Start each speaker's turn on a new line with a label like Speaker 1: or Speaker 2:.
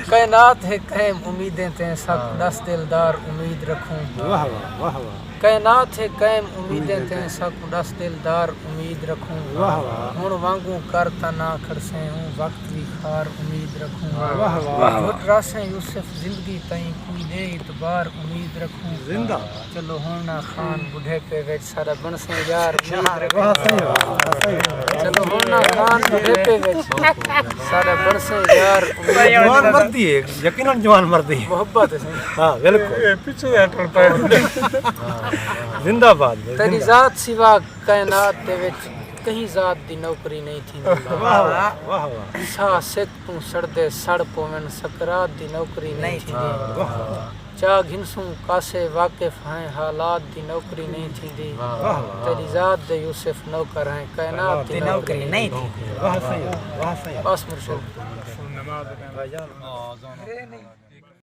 Speaker 1: کائنات ہے قائم امیدیں تیں سب دس دلدار امید رکھوں کائنات ہے قائم امیدیں تیں سب دس دلدار امید رکھوں ہن وانگوں کر تنا کھڑسیں ہوں وقت بھی خار امید رکھوں جھٹ راسیں یوسف زندگی تائیں کوئی دے اعتبار امید رکھوں چلو ہونا خان بڈھے پہ وچ سارا بنسیں یار امید رکھوں چلو ہونا خان بڈھے پہ وچ سارا بنسیں یار
Speaker 2: جوان مردی ہے یقیناً جوان مردی ہے
Speaker 1: محبت ہے
Speaker 2: ہاں بالکل
Speaker 3: پیچھے ہٹن پے
Speaker 2: زندہ باد
Speaker 1: تیری ذات سوا کائنات دے وچ کہیں ذات دی نوکری نہیں تھی
Speaker 2: واہ واہ واہ واہ
Speaker 1: سا ست تو سڑدے سڑ پوین سکرات دی نوکری نہیں تھی چا گھنسوں کاسے واقف ہیں حالات دی نوکری نہیں تھی تیری ذات دے یوسف نوکر ہیں کائنات دی نوکری نہیں تھی
Speaker 2: واہ صحیح واہ صحیح
Speaker 1: بس مرشد
Speaker 3: نماز